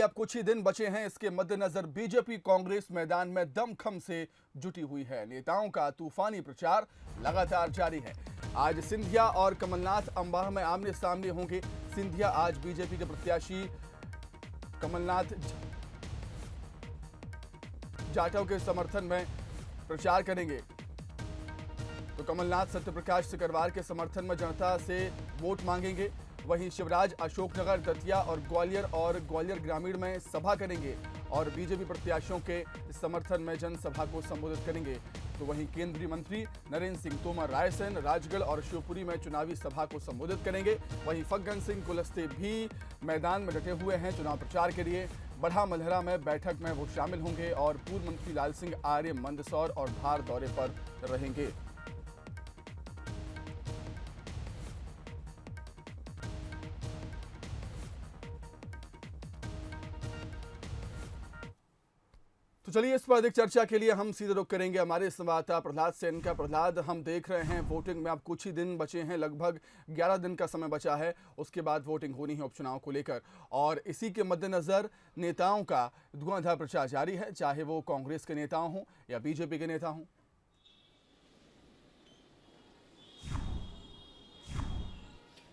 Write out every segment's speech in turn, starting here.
अब कुछ ही दिन बचे हैं, इसके मद्देनजर बीजेपी कांग्रेस मैदान में दमखम से जुटी हुई है। नेताओं का तूफानी प्रचार लगातार जारी है। आज सिंधिया और कमलनाथ अंबाह में आमने सामने होंगे। सिंधिया आज बीजेपी के प्रत्याशी कमलनाथ जाटव के समर्थन में प्रचार करेंगे, तो कमलनाथ सत्यप्रकाश सिकरवार के समर्थन में जनता से वोट मांगेंगे। वहीं शिवराज अशोकनगर, दतिया और ग्वालियर ग्रामीण में सभा करेंगे और बीजेपी प्रत्याशियों के समर्थन में जनसभा को संबोधित करेंगे। तो वहीं केंद्रीय मंत्री नरेंद्र सिंह तोमर रायसेन, राजगढ़ और शिवपुरी में चुनावी सभा को संबोधित करेंगे। वहीं फग्गन सिंह कुलस्ते भी मैदान में डटे हुए हैं चुनाव प्रचार के लिए। बढ़ा मलहरा में बैठक में वो शामिल होंगे और पूर्व मंत्री लाल सिंह आर्य मंदसौर और धार दौरे पर रहेंगे। तो चलिए, इस पर अधिक चर्चा के लिए हम सीधे रुख करेंगे हमारे संवाददाता प्रहलाद सेन का। प्रहलाद, हम देख रहे हैं वोटिंग में अब कुछ ही दिन बचे हैं, लगभग 11 दिन का समय बचा है, उसके बाद वोटिंग होनी है उपचुनाव को लेकर, और इसी के मद्देनजर नेताओं का धुआंधार प्रचार जारी है, चाहे वो कांग्रेस के नेता हों या बीजेपी के नेता हों।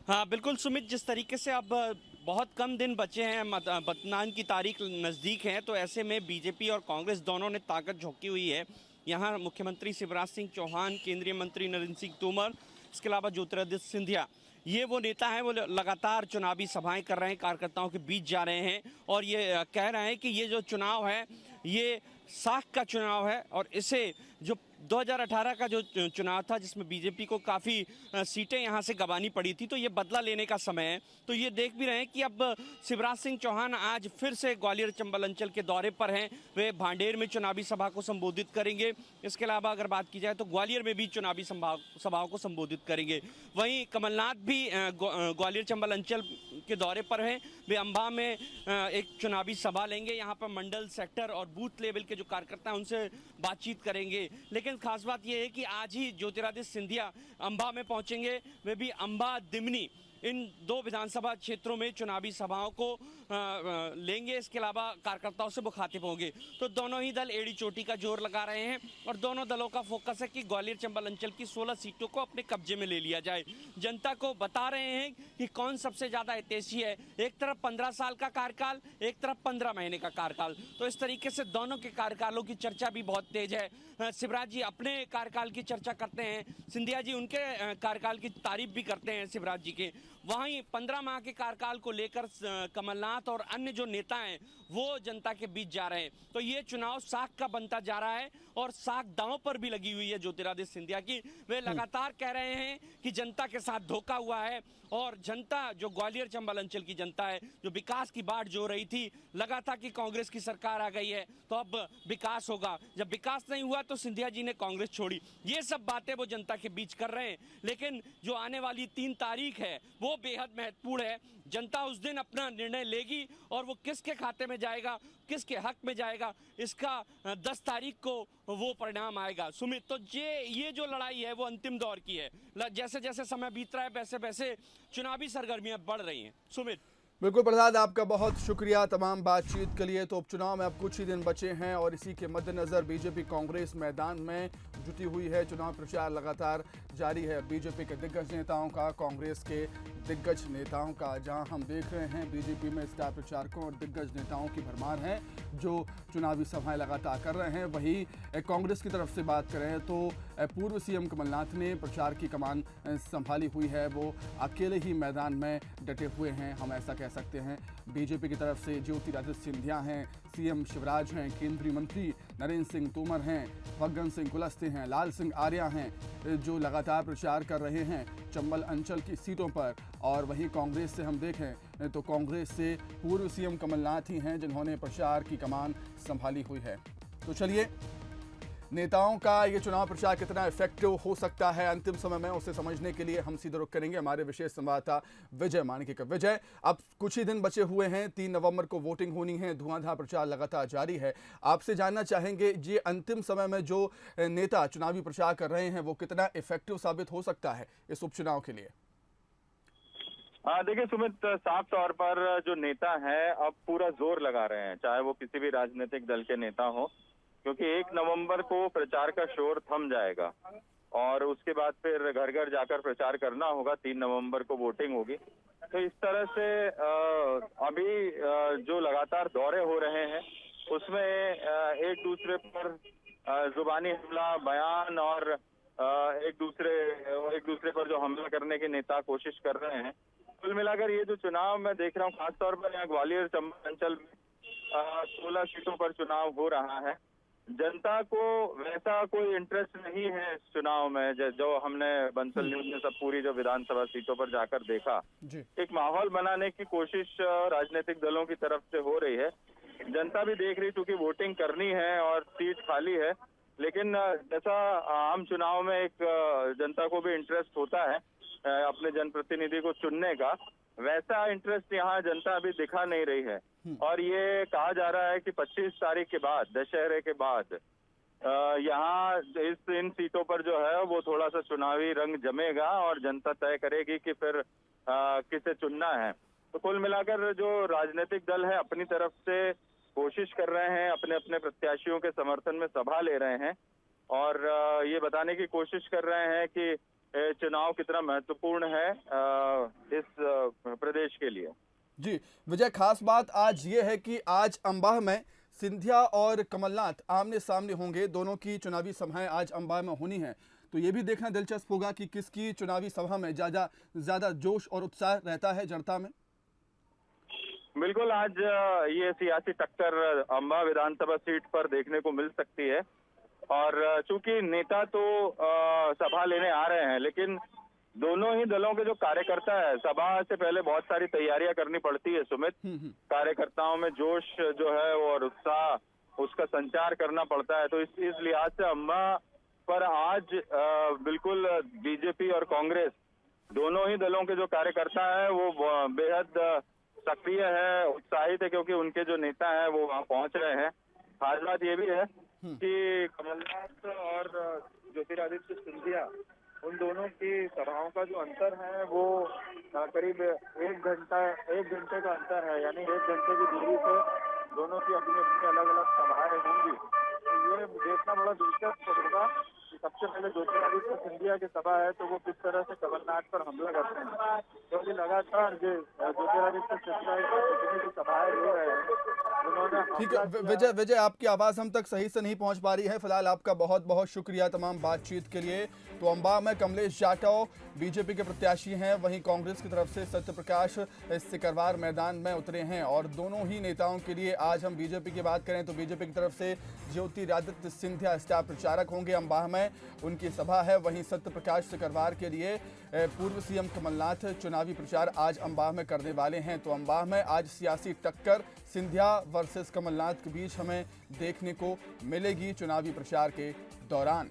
हाँ बिल्कुल सुमित, जिस तरीके से अब बहुत कम दिन बचे हैं, मतदान की तारीख नज़दीक है, तो ऐसे में बीजेपी और कांग्रेस दोनों ने ताकत झोंकी हुई है। यहाँ मुख्यमंत्री शिवराज सिंह चौहान, केंद्रीय मंत्री नरेंद्र सिंह तोमर, इसके अलावा ज्योतिरादित्य सिंधिया, ये वो नेता हैं, वो लगातार चुनावी सभाएं कर रहे हैं, कार्यकर्ताओं के बीच जा रहे हैं और ये कह रहे हैं कि ये जो चुनाव है ये साख का चुनाव है। और इसे जो 2018 का जो चुनाव था जिसमें बीजेपी को काफ़ी सीटें यहाँ से गंवानी पड़ी थी, तो ये बदला लेने का समय है। तो ये देख भी रहे हैं कि अब शिवराज सिंह चौहान आज फिर से ग्वालियर चंबल अंचल के दौरे पर हैं। वे भांडेर में चुनावी सभा को संबोधित करेंगे। इसके अलावा अगर बात की जाए तो ग्वालियर में भी चुनावी सभाओं को संबोधित करेंगे। वहीं कमलनाथ भी ग्वालियर चंबल अंचल के दौरे पर हैं। वे अंबाह में एक चुनावी सभा लेंगे। यहाँ पर मंडल, सेक्टर और बूथ लेवल के जो कार्यकर्ता हैं उनसे बातचीत करेंगे। लेकिन खास बात यह है कि आज ही ज्योतिरादित्य सिंधिया अंबाह में पहुंचेंगे। वे भी अंबाह, दिमनी, इन दो विधानसभा क्षेत्रों में चुनावी सभाओं को लेंगे। इसके अलावा कार्यकर्ताओं से मुखातिब होंगे। तो दोनों ही दल एड़ी चोटी का जोर लगा रहे हैं और दोनों दलों का फोकस है कि ग्वालियर चंबल अंचल की 16 सीटों को अपने कब्जे में ले लिया जाए। जनता को बता रहे हैं कि कौन सबसे ज्यादा हितैषी है। एक तरफ 15 साल का कार्यकाल, एक तरफ 15 महीने का कार्यकाल। तो इस तरीके से दोनों के कार्यकालों की चर्चा भी बहुत तेज है। शिवराज जी अपने कार्यकाल की चर्चा करते हैं, सिंधिया जी उनके कार्यकाल की तारीफ भी करते हैं शिवराज जी के। वहीं 15 माह के कार्यकाल को लेकर कमलनाथ और अन्य जो नेता हैं वो जनता के बीच जा रहे हैं। तो ये चुनाव साख का बनता जा रहा है और साख दांव पर भी लगी हुई है ज्योतिरादित्य सिंधिया की। वे लगातार कह रहे हैं कि जनता के साथ धोखा हुआ है और जनता, जो ग्वालियर चंबल अंचल की जनता है, जो विकास की बाढ़ जो रही थी, लगा था कि कांग्रेस की सरकार आ गई है तो अब विकास होगा। जब विकास नहीं हुआ तो सिंधिया जी ने कांग्रेस छोड़ी। ये सब बातें वो जनता के बीच कर रहे हैं। लेकिन जो आने वाली 3 तारीख है वो बेहद महत्वपूर्ण है। जनता उस दिन अपना निर्णय लेगी और वो किसके खाते में जाएगा, किसके हक में जाएगा, इसका 10 तारीख को वो परिणाम आएगा। सुमित, तो ये जो लड़ाई है वो अंतिम दौर की है। जैसे जैसे समय बीत रहा है वैसे वैसे चुनावी सरगर्मियां बढ़ रही हैं। सुमित। बिल्कुल प्रहलाद, आपका बहुत शुक्रिया तमाम बातचीत के लिए। तो उपचुनाव में अब कुछ ही दिन बचे हैं और इसी के मद्देनजर बीजेपी कांग्रेस मैदान में जुटी हुई है। चुनाव प्रचार लगातार जारी है बीजेपी के दिग्गज नेताओं का, कांग्रेस के दिग्गज नेताओं का। जहां हम देख रहे हैं बीजेपी में स्टार प्रचारकों और दिग्गज नेताओं की भरमार है जो चुनावी सभाएं लगातार कर रहे हैं। वहीं कांग्रेस की तरफ से बात करें तो पूर्व सीएम कमलनाथ ने प्रचार की कमान संभाली हुई है। वो अकेले ही मैदान में डटे हुए हैं, हम ऐसा कह सकते हैं। बीजेपी की तरफ से ज्योतिरादित्य सिंधिया हैं, सीएम शिवराज हैं, केंद्रीय मंत्री नरेंद्र सिंह तोमर हैं, फग्गन सिंह कुलस्ते हैं, लाल सिंह आर्य हैं, जो लगातार प्रचार कर रहे हैं चंबल अंचल की सीटों पर। और वहीं कांग्रेस से हम देखें तो कांग्रेस से पूर्व सीएम कमलनाथ ही हैं जिन्होंने प्रचार की कमान संभाली हुई है। तो चलिए, नेताओं का ये चुनाव प्रचार कितना इफेक्टिव हो सकता है अंतिम समय में, उसे समझने के लिए हम सीधे रुख करेंगे हमारे विशेष संवाददाता विजय मानिके का। विजय, अब कुछ ही दिन बचे हुए हैं, 3 नवंबर को वोटिंग होनी है, धुआंधार प्रचार लगातार जारी है। आपसे जानना चाहेंगे ये अंतिम समय में जो नेता चुनावी प्रचार कर रहे हैं वो कितना इफेक्टिव साबित हो सकता है इस उपचुनाव के लिए? हाँ देखिए सुमित, साफ तौर पर जो नेता है अब पूरा जोर लगा रहे हैं, चाहे वो किसी भी राजनीतिक दल के नेता हो, क्योंकि 1 नवंबर को प्रचार का शोर थम जाएगा और उसके बाद फिर घर घर जाकर प्रचार करना होगा। 3 नवंबर को वोटिंग होगी। तो इस तरह से अभी जो लगातार दौरे हो रहे हैं उसमें एक दूसरे पर जुबानी हमला, बयान और एक दूसरे पर जो हमला करने के नेता कोशिश कर रहे हैं। कुल मिलाकर ये जो चुनाव मैं देख रहा हूँ, खासतौर पर यहाँ ग्वालियर चंबल अंचल में 16 सीटों पर चुनाव हो रहा है। जनता को वैसा कोई इंटरेस्ट नहीं है इस चुनाव में, जो हमने बंसल न्यूज में सब पूरी जो विधानसभा सीटों पर जाकर देखा। एक माहौल बनाने की कोशिश राजनीतिक दलों की तरफ से हो रही है। जनता भी देख रही, क्योंकि वोटिंग करनी है और सीट खाली है। लेकिन जैसा आम चुनाव में एक जनता को भी इंटरेस्ट होता है अपने जनप्रतिनिधि को चुनने का, वैसा इंटरेस्ट यहाँ जनता अभी दिखा नहीं रही है। और ये कहा जा रहा है कि 25 तारीख के बाद, दशहरे के बाद यहाँ इन सीटों पर जो है वो थोड़ा सा चुनावी रंग जमेगा और जनता तय करेगी कि फिर किसे चुनना है। तो कुल मिलाकर जो राजनीतिक दल है अपनी तरफ से कोशिश कर रहे हैं, अपने अपने प्रत्याशियों के समर्थन में सभा ले रहे हैं और ये बताने की कोशिश कर रहे हैं कि चुनाव कितना महत्वपूर्ण है इस प्रदेश के लिए। जी विजय, खास बात आज ये है कि आज अंबाह में सिंधिया और कमलनाथ आमने सामने होंगे। दोनों की चुनावी सभाएं आज अंबाह में होनी है, तो ये भी देखना दिलचस्प होगा कि किसकी चुनावी सभा में ज्यादा जोश और उत्साह रहता है जनता में। बिल्कुल, आज ये सियासी टक्कर अंबाह विधानसभा सीट पर देखने को मिल सकती है और चूंकि नेता तो सभा लेने आ रहे हैं, लेकिन दोनों ही दलों के जो कार्यकर्ता है, सभा से पहले बहुत सारी तैयारियां करनी पड़ती है सुमित। कार्यकर्ताओं में जोश जो है और उत्साह, उसका संचार करना पड़ता है। तो इस लिहाज से अंबाह पर आज बिल्कुल बीजेपी और कांग्रेस दोनों ही दलों के जो कार्यकर्ता है वो बेहद सक्रिय है, उत्साहित है, क्योंकि उनके जो नेता है वो वहाँ पहुंच रहे हैं। खास बात ये भी है कि कमलनाथ और ज्योतिरादित्य सिंधिया, उन दोनों की सभाओं का जो अंतर है वो करीब 1 घंटे का अंतर है, यानी 1 घंटे की दूरी से दोनों की अपनी अपनी अलग अलग सभाएं होंगी। ये देखना बड़ा दिलचस्प होगा कि सबसे पहले ज्योतिरादित्य सिंधिया की सभा है तो वो किस तरह से कमलनाथ पर हमला करते हैं, क्योंकि लगातार जो ज्योतिरादित्य सिंधिया की सभाएं ले रहे हैं। ठीक है विजय, आपकी आवाज हम तक सही से नहीं पहुंच पा रही है। फिलहाल आपका बहुत बहुत शुक्रिया तमाम बातचीत के लिए। तो अंबाह में कमलेश जाटव बीजेपी के प्रत्याशी हैं, वहीं कांग्रेस की तरफ से सत्य प्रकाश सिकरवार मैदान में उतरे हैं और दोनों ही नेताओं के लिए आज हम बीजेपी की बात करें तो बीजेपी की तरफ से ज्योतिरादित्य सिंधिया स्टार प्रचारक होंगे। अंबाह में उनकी सभा है, वहीं सत्य प्रकाश सिकरवार के लिए पूर्व सीएम कमलनाथ चुनावी प्रचार आज अंबाह में करने वाले हैं। तो अंबाह में आज सियासी टक्कर सिंधिया वर्सेस कमलनाथ के बीच हमें देखने को मिलेगी चुनावी प्रचार के दौरान।